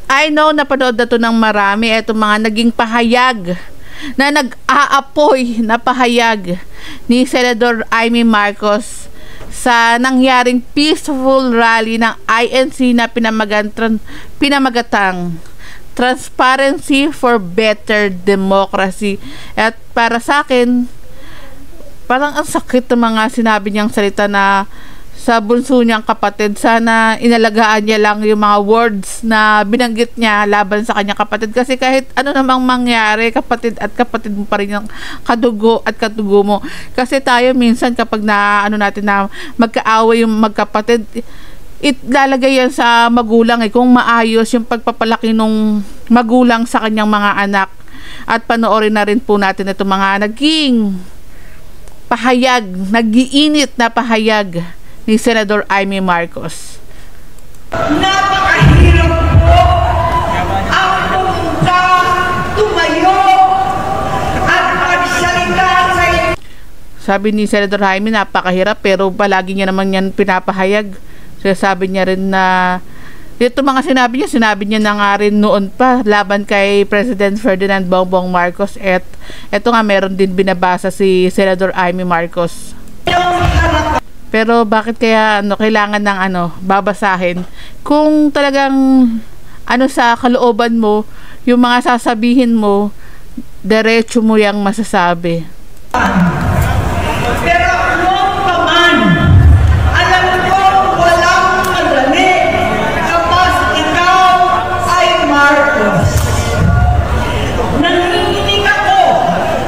I know napanood na to ng marami itong mga naging pahayag na nag-aapoy na pahayag ni Senador Amy Marcos sa nangyaring peaceful rally ng INC na pinamagatang Transparency for Better Democracy. At para sa akin, parang ang sakit ng mga sinabi niyang salita na sa bunso niyang kapatid. Sana inalagaan niya lang yung mga words na binanggit niya laban sa kanyang kapatid. Kasi kahit ano namang mangyari, kapatid at kapatid mo pa rin yung kadugo at katugo mo. Kasi tayo minsan kapag na ano natin na magkaaway yung magkapatid, lalagay yan sa magulang kung maayos yung pagpapalaki nung magulang sa kanyang mga anak. At panoorin na rin po natin itong mga naging pahayag, nag-iinit na pahayag ni Senador Amy Marcos. Napakahirap po ang pumunta, tumayo at magsalita sa inyo. Sabi ni Senador Amy, napakahirap pero palagi niya naman yan pinapahayag. So, sabi niya rin na ito mga sinabi niya na nga rin noon pa laban kay President Ferdinand Bongbong Marcos. At ito nga meron din binabasa si Senador Amy Marcos. Pero bakit kaya kailangan ng babasahin kung talagang sa kalooban mo yung mga sasabihin mo, diretso mo yang masasabi. Pero noon pa man, alam ko walang madali kapag ikaw ay Marcos. Nanginginig ako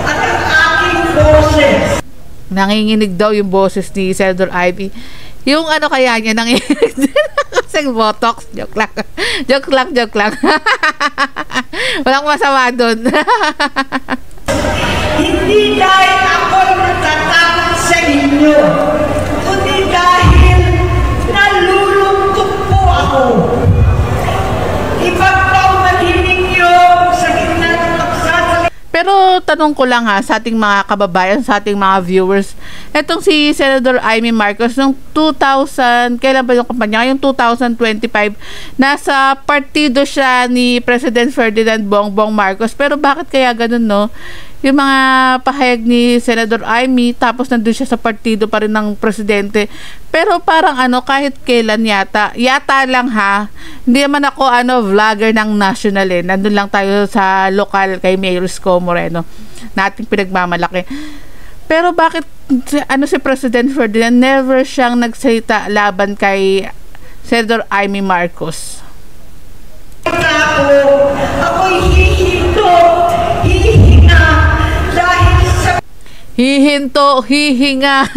at ang aking boses. Nanginginig daw yung boses ni Senador Ivy. Yung kaya niya nanginginig din kasi botox. Joke lang. Joke lang. Walang masama doon. Hindi dahil ako'y natatakot sa inyo, kundi dahil nalulungkot po ako. Ipagpaumanhinig niyo sa gitna ng pagsasalita. Pero tanong ko lang sa ating mga kababayan, sa ating mga viewers, etong si Senador Amy Marcos noong 2000, kailan ba yung kampanya? Yung 2025, nasa partido siya ni President Ferdinand Bongbong Marcos. Pero bakit kaya ganun, no? Yung mga pahayag ni Senador Amy, tapos nandun siya sa partido pa rin ng presidente. Pero parang kahit kailan yata lang hindi naman ako vlogger ng national nandun lang tayo sa lokal kay Mayor Isko Moreno nating pinagmamalaki. Pero bakit si President Ferdinand never siyang nagsalita laban kay Senador Amy Marcos? Ako'y hihinto, hihinga dahil sa Hihinto, hihinga.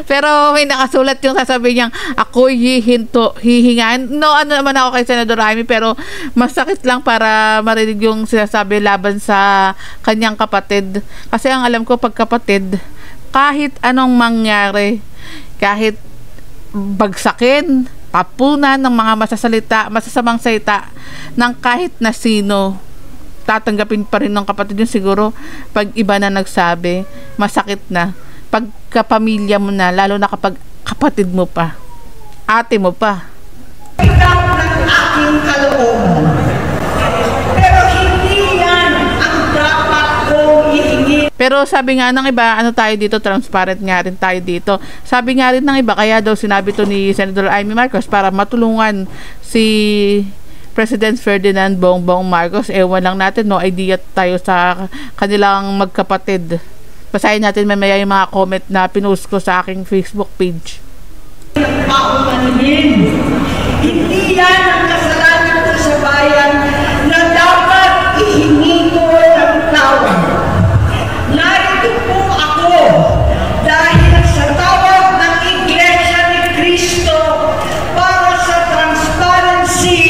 Pero may nakasulat yung sasabihin niyang ako'y hihinto, hihinga. No, naman ako kay Senador Amy, pero masakit lang para marinig yung sinasabi laban sa kanyang kapatid. Kasi ang alam ko pag kapatid, kahit anong mangyari, kahit bagsakin, tapunan ng mga masasamang salita ng kahit na sino, tatanggapin pa rin ng kapatid yun. Siguro pag iba na nagsabi, masakit na pag kapamilya mo na, lalo na kapag kapatid mo pa, ate mo pa. ikaw ng aking kalooban. Pero hindi yan ang dapat kong ihingi. Pero sabi nga ng iba, tayo dito, transparent nga rin tayo dito. Sabi nga rin ng iba, kaya daw sinabi to ni Senador Amy Marcos para matulungan si President Ferdinand Bongbong Marcos. Ewan lang natin, no idea tayo sa kanilang magkapatid. Basahin natin mamaya yung mga comment na pinost ko sa aking Facebook page. Paumanhin. Hindi yan ang kasalanan ko sa bayan na dapat ihingi ko ng tawad. Narito po ako dahil sa tawag ng Iglesia ni Cristo para sa transparency,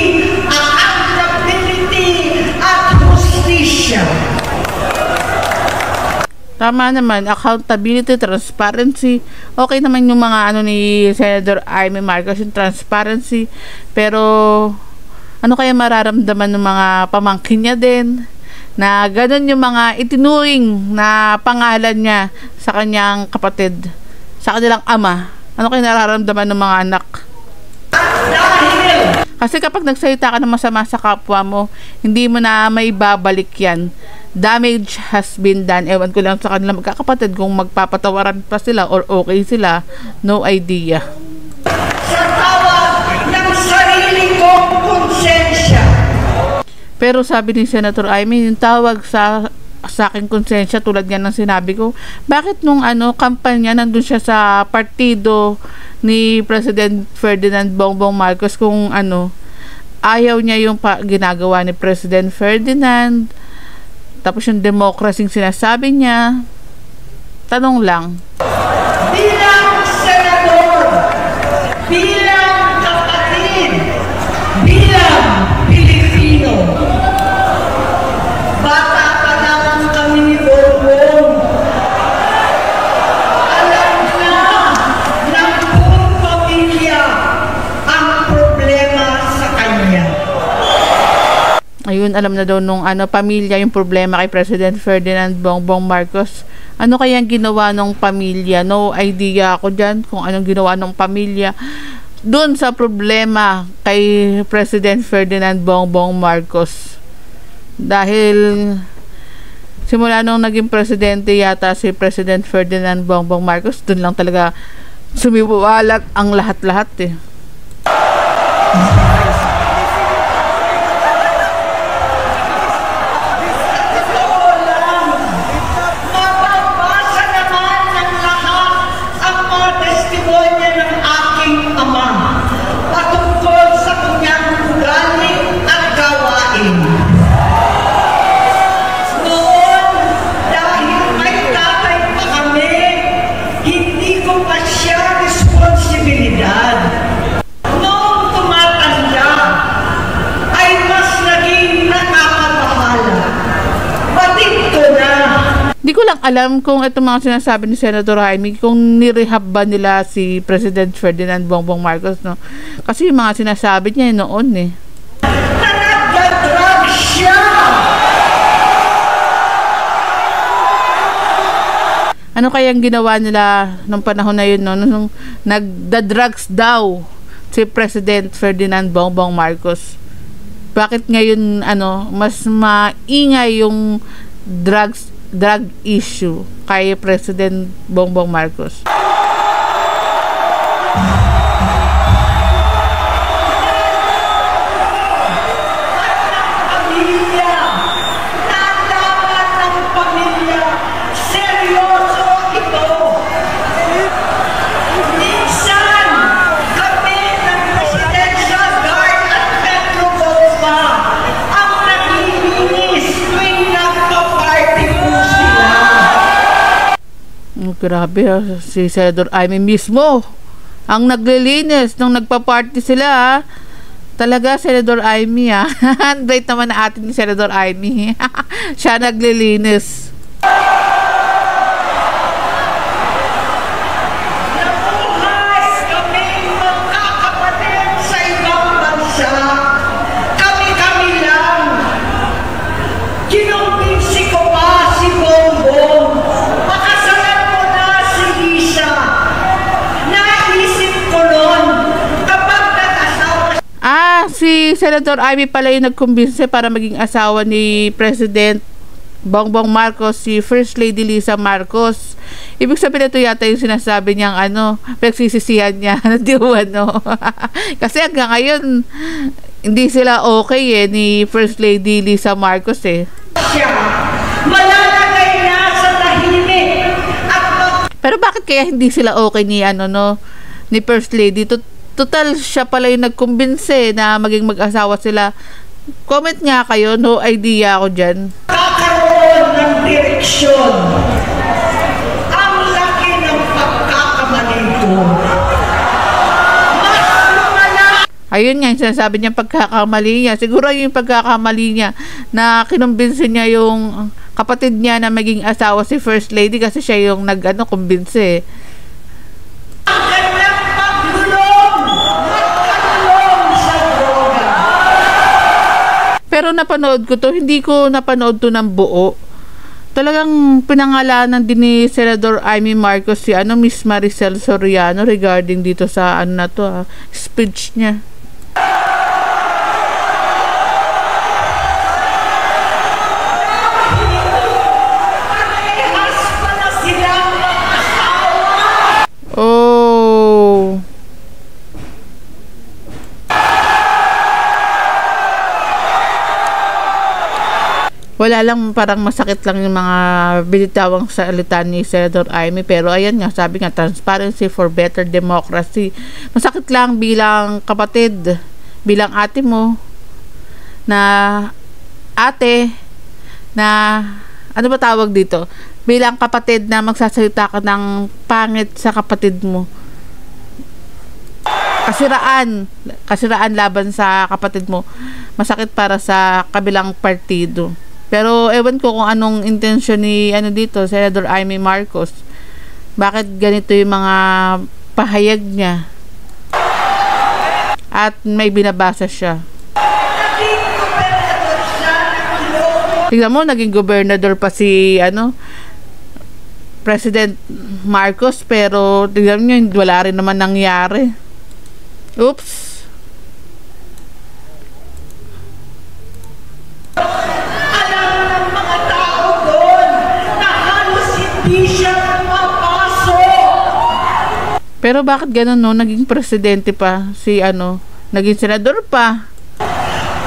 accountability at justisya. Tama naman, accountability, transparency. Okay naman yung mga ni Senator Amy Marcos, yung transparency. Pero ano kaya mararamdaman ng mga pamangkin niya din na ganun yung mga itinuring na pangalan niya sa kanyang kapatid, sa kanilang ama? Ano kaya nararamdaman ng mga anak? Kasi kapag nagsalita ka ng masama sa kapwa mo, hindi mo na may babalik yan. Damage has been done. Ewan ko lang sa kanila magkakapatid kung magpapatawaran pa sila or okay sila. No idea. Sa tawag ng sarili kong konsensya. Pero sabi ni Senator Amy, yung tawag sa aking konsensya, tulad nga ng sinabi ko, bakit nung kampanya nandun siya sa partido ni President Ferdinand Bongbong Marcos kung ayaw niya yung ginagawa ni President Ferdinand, tapos yung democracy sinasabi niya. Tanong lang. Bilang senador, bilang kapatid, bilang Pilipino, bata pa naman kami ni Bongbong. Alam na ng buong pamilya ang problema sa kanya. Ayun, alam na daw nung pamilya yung problema kay President Ferdinand Bongbong Marcos. Ano kayang ginawa ng pamilya? No idea ako dyan kung anong ginawa ng pamilya dun sa problema kay President Ferdinand Bongbong Marcos. Dahil simula nung naging presidente yata si President Ferdinand Bongbong Marcos, dun lang talaga sumiwalat ang lahat-lahat eh. Mababasa naman ng lahat ang mga testimonya ng aking ama patungkol sa kanyang ugali at gawain. Noon, dahil may tatay pa kami, hindi ko pa siya responsibilidad. Noong tumatanda, ay mas naging nakakabahala. Batid ko na. Di ko lang alam kung itong mga sinasabi ni Senator Jaime, kung nirehab ba nila si President Ferdinand Bongbong Marcos, no? Kasi yung mga sinasabi niya noon eh. Na nagda-drug siya. Ano kayang ginawa nila nung panahon na yun, no? Nung nagda-drugs daw si President Ferdinand Bongbong Marcos. Bakit ngayon mas maingay yung drug issue kay President Bongbong Marcos? Pamilya, nalaman ng pamilya, seryoso ito. Minsan, kami ng Presidential Guard at Metro Bomba ang naglilinis tuwing nagpa-party po sila. Oh, grabe si Senator Jaime mismo ang naglilinis nung nagpa-party sila ha. Talaga, Senador Jaime ha. Bait naman na atin ni Senador Jaime. Siya naglilinis. Nabuhay kaming magkakapatid sa ibang bansa. Kami-kami lang. Kinumbinsi ko pa si Bongbong. Pakasalan mo na si Lisa. Naisip ko noon, kapag nag-asawa Si Senator Jaime pala yung nagkumbinse para maging asawa ni President Bongbong Marcos, si First Lady Lisa Marcos. Ibig sabihin ito yata yung sinasabi niyang pagsisisihan niya di kasi hanggang ngayon hindi sila okay ni First Lady Lisa Marcos eh. siya, malalagay na sa tahimik at Pero bakit kaya hindi sila okay ni ni First Lady? Total siya pala yung nagkumbinse na maging mag-asawa sila. Comment nga kayo, no idea ako dyan. magkakaroon ng direksyon. Ang laki ng pagkakamali ko. Mas lumala. Ayun nga, yung sinasabi niya pagkakamali niya. Siguro yung pagkakamali niya na kinumbinse niya yung kapatid niya na maging asawa si First Lady kasi siya yung kumbinse. Ang kanyang magkalulong sa droga. Pero napanood ko to, hindi ko napanood to ng buo. Talagang pinangalanan din ni Senador Amy Marcos si Miss Maricel Soriano regarding dito sa speech niya. Wala lang, parang masakit lang yung mga binitawang salita ni Senator Amy, pero ayan nga, sabi nga, transparency for better democracy. Masakit lang bilang kapatid, bilang ate mo, na ate, na ano ba tawag dito? Bilang kapatid na magsasalita ka ng pangit sa kapatid mo. Kasiraan laban sa kapatid mo. Masakit para sa kabilang partido. Pero ewan ko kung anong intensyon ni dito, Senator Amy Marcos. Bakit ganito yung mga pahayag niya? At may binabasa siya. Tingnan mo, naging gobernador pa si President Marcos, pero tingnan nyo, wala rin naman nangyari. Oops. Pero bakit ganun, no? Naging presidente pa si naging senador pa.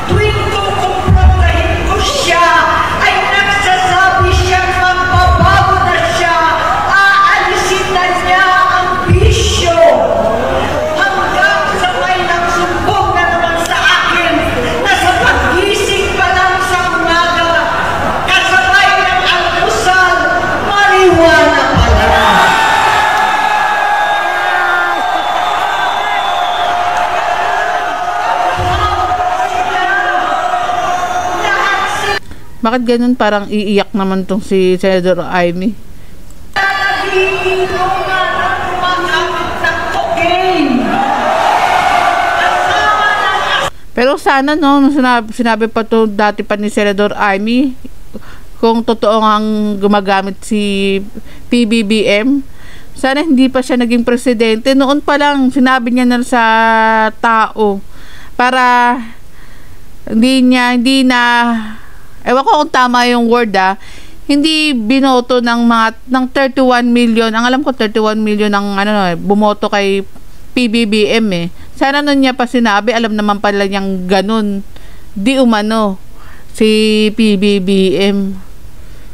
Tuwing kukumprontahin ko siya, ay nagsasabi siya magbabago na siya, aalisin na niya ang bisyo. Hanggang sa may nagsumbong na naman sa akin, na sa pag-gising pa lang sa umaga, kasabay ng almusal, marijuana pala. Bakit ganun, parang iiyak naman tong si Senator Amy? Pero sana, no, sinabi pa to dati pa ni Senator Amy, kung totoo ang gumagamit si PBBM, sana hindi pa siya naging presidente. Noon pa lang, sinabi niya na sa tao, para hindi na ewan ko kung tama yung word, hindi binoto ng 31 million. Ang alam ko 31 million ang bumoto kay PBBM eh. Sana nun niya pa sinabi, alam naman pala niyang ganun. Di umano si PBBM.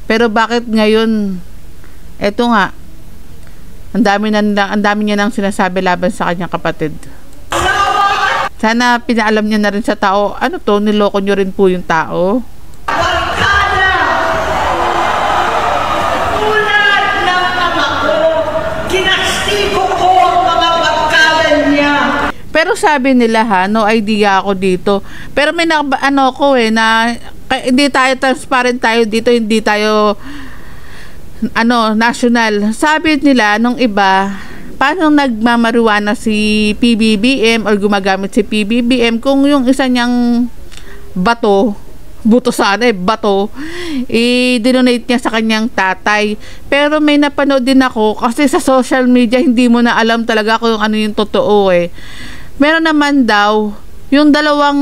Pero bakit ngayon, eto nga, ang dami niya nang sinasabi laban sa kanyang kapatid. Sana pinaalam niya na rin sa tao, niloko niyo rin po yung tao. Pero sabi nila no idea ako dito. Pero may na hindi tayo transparent tayo dito, hindi tayo national. Sabi nila nung iba, paano nagmamarijuana si PBBM or gumagamit si PBBM kung yung isa niyang bato i-donate niya sa kanyang tatay. Pero may napanood din ako kasi sa social media hindi mo na alam talaga kung ano yung totoo eh. Meron naman daw yung dalawang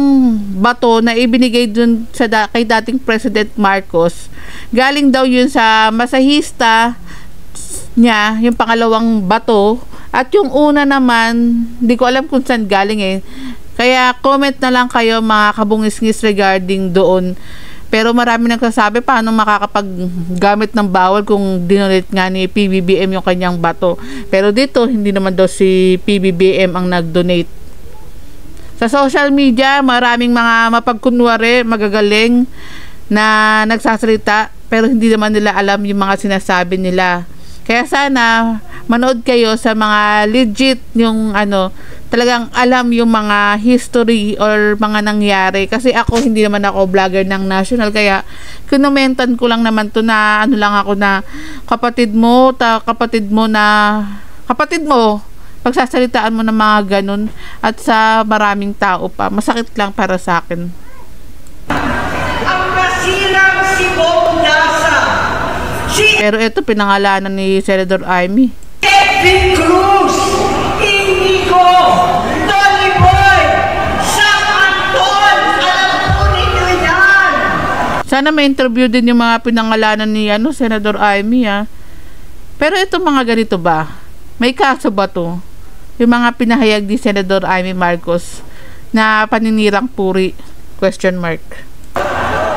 bato na ibinigay dun kay dating President Marcos. Galing daw yun sa masahista niya, yung pangalawang bato, at yung una naman hindi ko alam kung saan galing eh. Kaya comment na lang kayo mga kabungis-ngis regarding doon. Pero marami nagsasabi paano makakapaggamit ng bawal kung dinonate nga ni PBBM yung kanyang bato. Pero dito hindi naman daw si PBBM ang nag-donate. Sa social media maraming mga mapagkunwari, magagaling na nagsasalita pero hindi naman nila alam yung mga sinasabi nila. Kaya sana manood kayo sa mga legit yung talagang alam yung mga history or mga nangyari. Kasi ako, hindi naman ako vlogger ng national. Kaya, kinumentan ko lang naman to na lang ako na kapatid mo, pagsasalitaan mo ng mga ganun at sa maraming tao pa. Masakit lang para sa akin. Ang nasirang si Bong Lasa. Pero ito, pinangalanan ni Senator Amy. Kevin Cruz, Inigo, Tony Boy, Sam Anton, alam po ninyo yan. Sana may interview din yung mga pinangalanan ni Senator Amy Pero ito mga ganito ba? May kaso ba to? Yung mga pinahayag ni Senator Amy Marcos na paninirang puri? Question mark. Paano?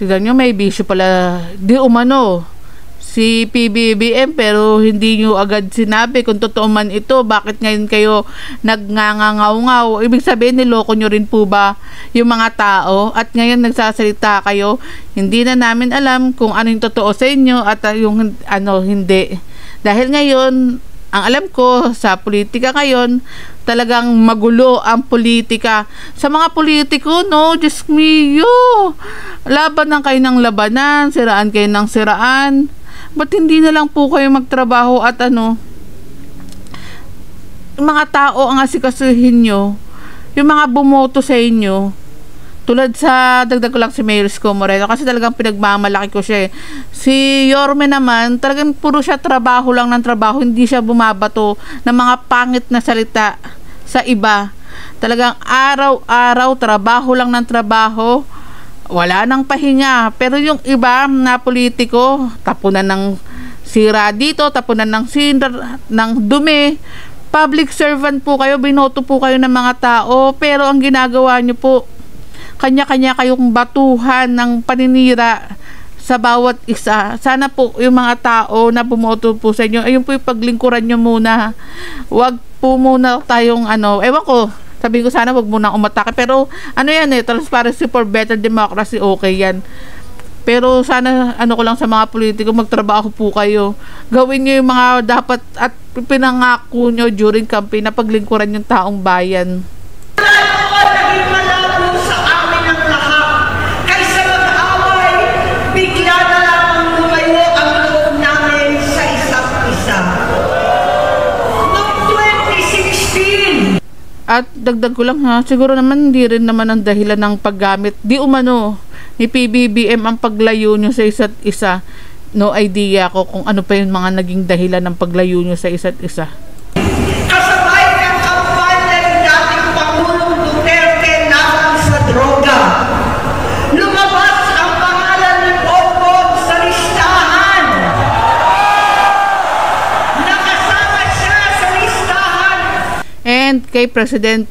Tignan nyo, may bisyo pala. Di umano si PBBM, pero hindi nyo agad sinabi kung totoo man ito. Bakit ngayon kayo nagngangangaw-ngaw? Ibig sabihin, niloko nyo rin po ba yung mga tao? At ngayon nagsasalita kayo, hindi na namin alam kung ano yung totoo sa inyo at yung ano hindi. Dahil ngayon, ang alam ko sa politika ngayon, talagang magulo ang politika. Sa mga politiko, no, Diyos mio, laban ng kayo ng labanan, siraan kayo ng siraan. Ba't hindi na lang po kayo magtrabaho at ano, mga tao ang asikasuhin nyo, yung mga bumoto sa inyo, tulad sa, dagdag ko lang si Mayor Isko Moreno, kasi talagang pinagmamalaki ko siya eh. Si Yorme naman, talagang puro siya trabaho lang ng trabaho, hindi siya bumabato ng mga pangit na salita sa iba. Talagang araw-araw, trabaho lang ng trabaho, wala nang pahinga. Pero yung iba na politiko, tapunan ng sira dito, tapunan ng ng dumi. Public servant po kayo, binoto po kayo ng mga tao, pero ang ginagawa nyo po, kanya-kanya kayong batuhan ng paninira sa bawat isa. Sana po yung mga tao na bumoto po sa inyo, ayun po yung paglingkuran nyo muna. Wag po muna tayong ano, ewan ko, sabi ko sana wag muna umatake, pero ano yan eh, transparency for better democracy, okay yan. Pero sana ano ko lang sa mga politiko, magtrabaho po kayo. Gawin nyo yung mga dapat at pinangako nyo during campaign na paglingkuran yung taong bayan. Naging malabo sa amin ang lahat. Kaysa mag-away, bigla na lamang lumayo ang loob namin sa isa't isa. Noong 2016, At dagdag ko lang ha, siguro naman hindi rin naman ang dahilan ng paggamit di umano ni PBBM ang paglayo nyo sa isa't isa. No idea ko kung ano pa yung mga naging dahilan ng paglayo nyo sa isa't isa. kasabay ng kampanya ng dating Pangulong Duterte laban sa droga. Lumabas ang pangalan ni Bongbong sa listahan. Nakasama siya sa listahan. And kay President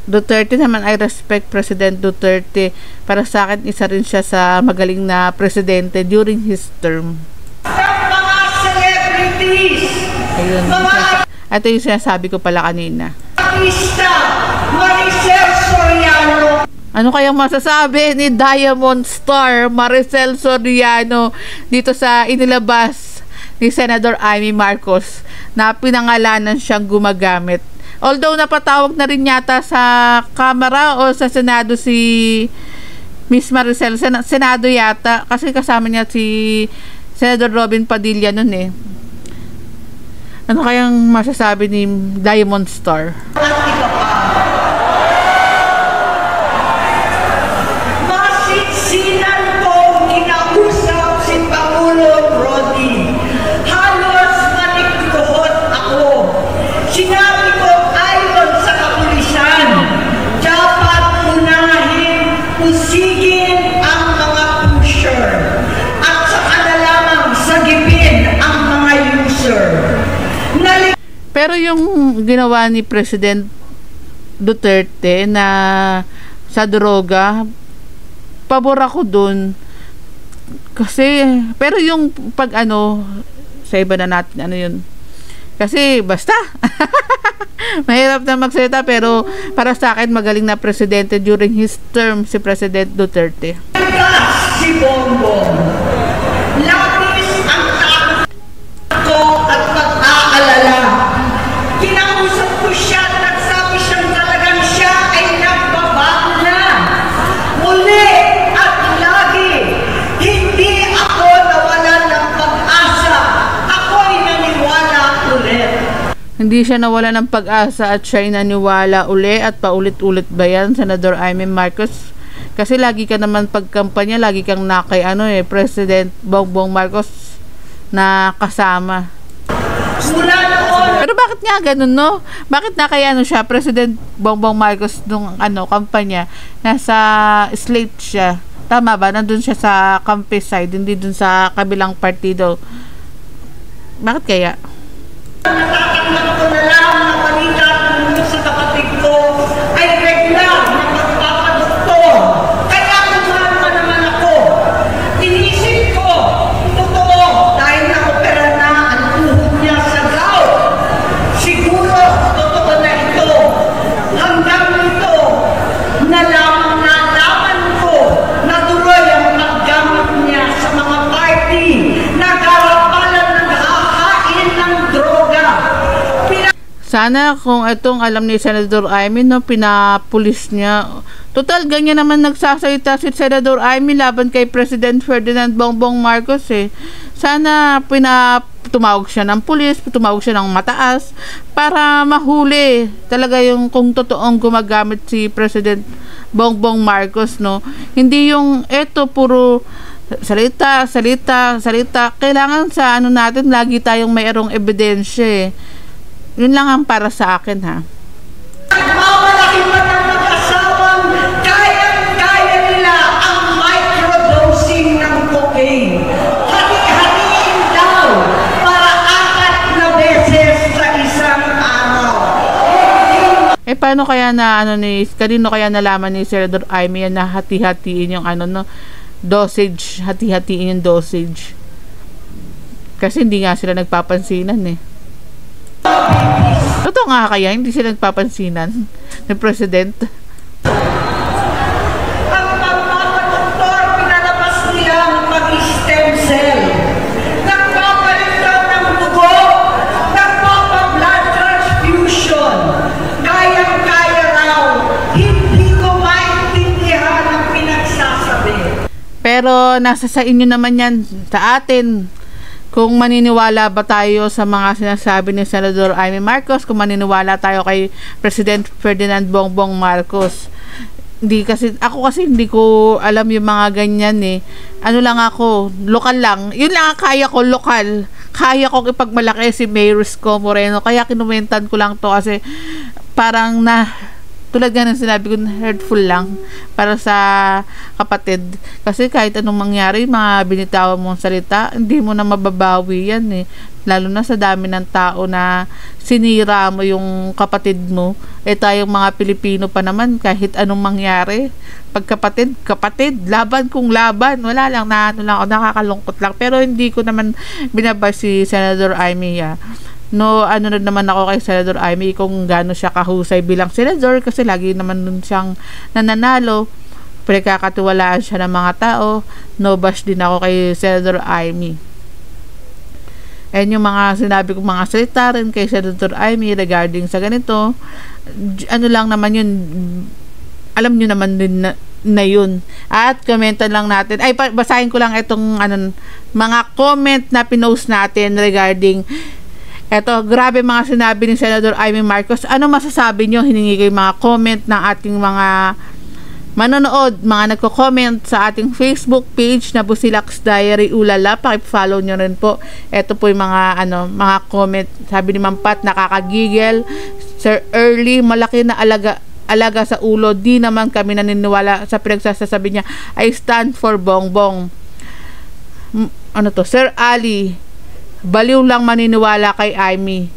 Duterte naman, I respect President Duterte. Para sa akin, isa rin siya sa magaling na presidente during his term. Ng mga celebrities, Ayun. mga Ito yung sinasabi ko pala kanina. artista, Maricel Soriano, Ano kayang masasabi ni Diamond Star Maricel Soriano dito sa inilabas ni Senador Amy Marcos na pinangalanan siyang gumagamit? Although napatawag na rin yata sa Kamara o sa Senado si Miss Maricel, Senado yata, kasi kasama niya si Senador Robin Padilla nun eh. Ano kayang masasabi ni Diamond Star? at iba pa. Masinsinan po kinausap si Pangulong Rodi. Halos manikluhot ako. Sinabi ko ayon sa kapulisan, dapat unahin, pusigin ang mga pusher at saka na lamang sagipin ang mga user. Pero yung ginawa ni President Duterte na sa droga, pabor ako dun. Kasi, pero yung pag ano, sa iba na natin, ano yun. Kasi, basta. Mahirap na magsalita, pero para sa akin, magaling na presidente during his term, si President Duterte. Si Bongbong. Labis ang takot ko at pag-aalala. Kinausap ko siya at nagsabi siyang talagang siya ay nagbabago na. Muli at lagi, hindi ako nawalan ng pag-asa. Ako'y naniwala ulit. Hindi siya nawala ng pag-asa at siya ay naniwala uli at paulit-ulit ba yan, Senador Amy Marcos? Kasi lagi ka naman pagkampanya, lagi kang nakay President Bongbong Marcos na kasama. Mula noon, Pero bakit nga ganun, no? Bakit na kaya siya, President Bongbong Marcos nung kampanya, nasa slate siya. Tama ba? Nandun siya sa Campi side, hindi dun sa kabilang partido. Bakit kaya? natatanggap ko na lang na balita tungkol sa kapatid ko ay regular na magpapadoktor. Kaya kumahan pa naman Sana kung itong alam ni Senador Amy, no, pinapulis niya. Total, ganyan naman nagsasalita si Senador Amy laban kay President Ferdinand Bongbong Marcos eh. Sana tumawag siya ng pulis, tumawag siya ng mataas para mahuli talaga yung kung totoong gumagamit si President Bongbong Marcos, no. Hindi yung eto puro salita. Kailangan sa ano natin lagi tayong mayroong ebidensya eh. Yun lang ang para sa akin, ha. Nagmamalaki pa ng mag-asawang kayang-kaya nila ang microdosing ng cocaine. Hati-hatiin daw para 4 na beses sa isang araw. Paano kaya na kanino kaya nalaman ni Senador Amy na hati-hatiin yung dosage, hati-hatiin yung dosage. Kasi hindi nga sila nagpapansinan eh. Totoo nga kaya hindi sila nagpapansinan ng president? Ang magpapatoktor, pinalabas nilang mag-stem cell. Nagpapalitan ng dugo, nagpapa-blood transfusion. Kayang-kaya raw, hindi ko maintindihan ang pinagsasabi. Pero nasa sa inyo naman yan, sa atin. Kung maniniwala ba tayo sa mga sinasabi ni Senador Amy Marcos, kung maniniwala tayo kay President Ferdinand Bongbong Marcos. Ako kasi hindi ko alam yung mga ganyan eh. Ano lang ako, lokal lang. Yun lang ang kaya ko, lokal. Kaya ko ipagmalaki si Mayor Isko Moreno. Kaya kinumentan ko lang to kasi parang tulad nga ng sinabi ko, hurtful lang para sa kapatid. Kasi kahit anong mangyari, mga binitawan mong salita, hindi mo na mababawi yan eh. Lalo na sa dami ng tao na sinira mo yung kapatid mo. Tayong mga Pilipino pa naman, kahit anong mangyari, pag kapatid, laban kung laban. Wala lang, nakakalungkot lang. Pero hindi ko naman binabay si Senador Amy. No, ano na naman ako kay Senador Amy kung gaano siya kahusay bilang senador kasi lagi naman nun siyang nananalo. Pinagkakatiwalaan siya ng mga tao. No bash din ako kay Senador Amy. And yung mga sinabi kong mga salita rin kay Senador Amy regarding sa ganito, ano lang naman yun, alam nyo naman din na yun. At komentan lang natin, basahin ko lang itong mga comment na pinost natin regarding eto, grabe mga sinabi ni Senador Amy Marcos. Ano masasabi nyo? Hiningi ko yung mga comment ng ating mga manonood, mga nagko-comment sa ating Facebook page na Busilaks Diary Ulala. Paki-follow nyo rin po. Eto po yung mga comment. Sabi ni Ma'am Pat, nakakagigil. Sir Early, malaki na alaga sa ulo. Di naman kami naniniwala sa pinagsasabi niya. I stand for Bongbong. Sir Ali, baliw lang maniniwala kay Amy.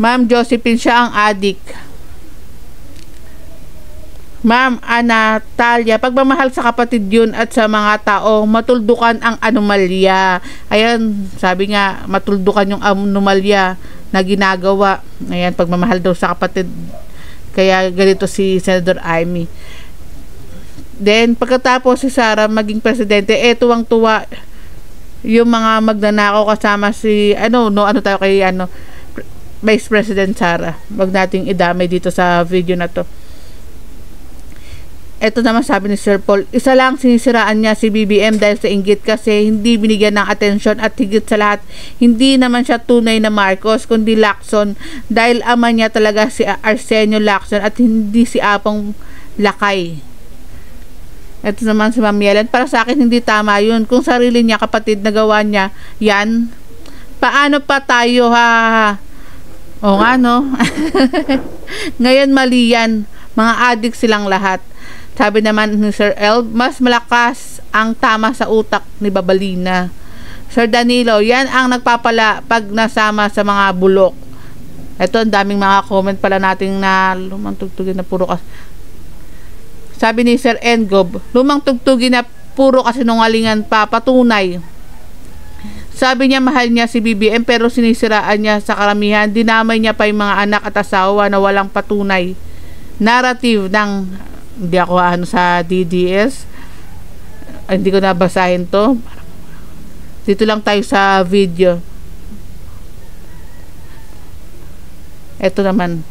Ma'am Josephine, siya ang adik. Ma'am Anatalia, pagmamahal sa kapatid yun at sa mga tao, matuldukan ang anomalya. Ayan, sabi nga, matuldukan yung anomalya na ginagawa. Ayan, pagmamahal daw sa kapatid. Kaya ganito si Senador Amy. Then, pagkatapos si Sara maging presidente, tuwang-tuwa yung mga magnanakaw kasama si tayo kay Vice President Sara. Wag nating idamay dito sa video na to. Ito naman sabi ni Sir Paul, isa lang sinisiraan niya si BBM dahil sa inggit kasi hindi binigyan ng atensyon at higit sa lahat, hindi naman siya tunay na Marcos kundi Lacson dahil ama niya talaga si Arsenio Lacson at hindi si Apong Lakay. Ito naman si Ma'am Yellen, para sa akin hindi tama yun. Kung sarili niya kapatid nagawa niya yan, paano pa tayo o nga no? Ngayon mali yan, mga adik silang lahat. Sabi naman ni Sir El, mas malakas ang tama sa utak ni Babalina. Sir Danilo, yan ang nagpapala pag nasama sa mga bulok. Ito, ang daming mga comment pala nating na lumang tugtugin na puro sabi ni Sir Engob, lumang tugtugin na puro kasinungalingan pa, patunay. Sabi niya mahal niya si BBM pero sinisiraan niya sa karamihan. Dinamay niya pa yung mga anak at asawa na walang patunay. Narrative ng, hindi ako sa DDS. Hindi ko nabasahin to. Dito lang tayo sa video. Ito naman,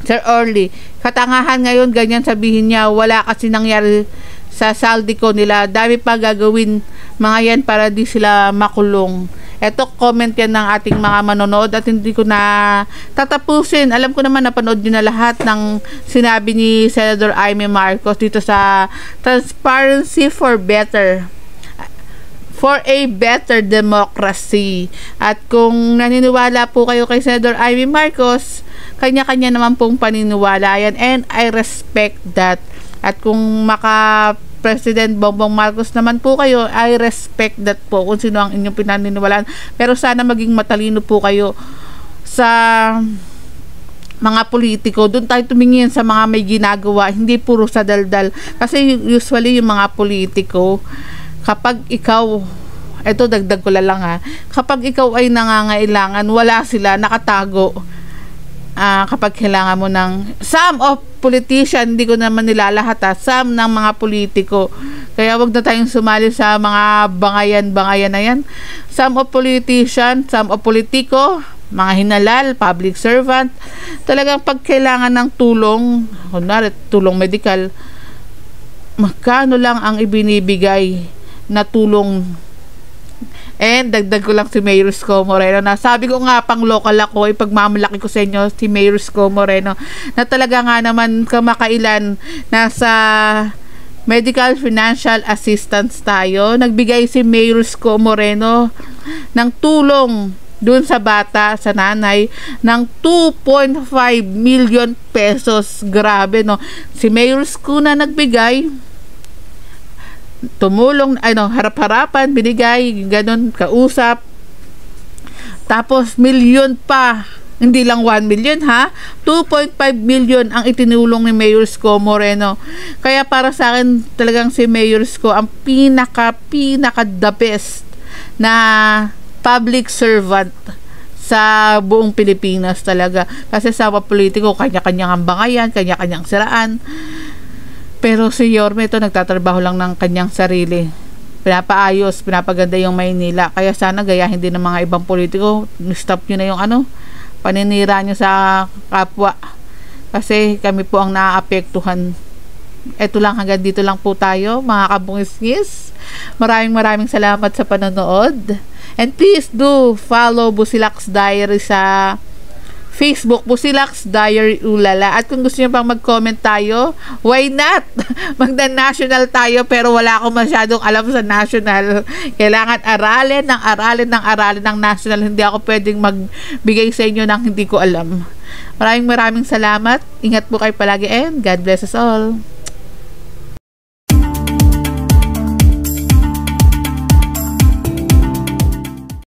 Sir Orly, katangahan ngayon ganyan sabihin niya, wala kasi nangyari sa Saldico nila, dami pa gagawin mga yan para di sila makulong. Ito, comment yan ng ating mga manonood at hindi ko na tatapusin. Alam ko naman napanood nyo na lahat ng sinabi ni Senator Amy Marcos dito sa Transparency for a Better Democracy. At kung naniniwala po kayo kay Senator Amy Marcos, kanya-kanya naman pong paniniwala yan, and I respect that. At kung President Bongbong Marcos naman po kayo, I respect that po kung sino ang inyong pinaniniwalaan. Pero sana maging matalino po kayo sa mga politiko. Doon tayo tumingin sa mga may ginagawa, hindi puro sa daldal. Kasi usually yung mga politiko, kapag ikaw, eto dagdag ko lang ha, kapag ikaw ay nangangailangan, wala sila, nakatago. Kapag kailangan mo ng some of politician, hindi ko naman nilalahat some ng mga politiko, kaya wag na tayong sumali sa mga bangayan na yan. Some of politician, some of politiko, mga hinalal, public servant, talagang pag kailangan ng tulong, kunwari tulong medical, magkano lang ang ibinibigay na tulong. And dagdag ko lang si Mayor Isko Moreno, na sabi ko nga pang local ako, ipagmamalaki ko sa inyo si Mayor Isko Moreno, na talaga nga naman kamakailan nasa medical financial assistance tayo. Nagbigay si Mayor Isko Moreno ng tulong dun sa bata, sa nanay, ng 2.5 million pesos. Grabe, no? Si Mayor Isko na nagbigay, tumulong, harap-harapan, binigay, ganun, kausap. Tapos, milyon pa. Hindi lang 1 million, ha? 2.5 million ang itinulong ni Mayor Isko Moreno. Kaya para sa akin, talagang si Mayor Isko ang pinaka the best na public servant sa buong Pilipinas talaga. Kasi sa mga politiko, kanya-kanyang bangayan, kanya-kanyang siraan. Pero si Yorme ito, nagtatrabaho lang ng kanyang sarili. Pinapaayos, pinapaganda yung Maynila. Kaya sana gayahin din ng mga ibang politiko. Stop nyo na yung paninira nyo sa kapwa. Kasi kami po ang naaapektuhan. Ito lang, hanggang dito lang po tayo, mga kabungis-ngis. Maraming salamat sa panonood. And please do follow Busilak's Diary sa Facebook, Busilak's Diary Ulala. At kung gusto niyo pang mag-comment tayo, why not? Magna-national tayo, pero wala akong masyadong alam sa national. Kailangan aralin ng national. Hindi ako pwedeng magbigay sa inyo ng hindi ko alam. Maraming salamat. Ingat po kayo palagi, and God bless us all.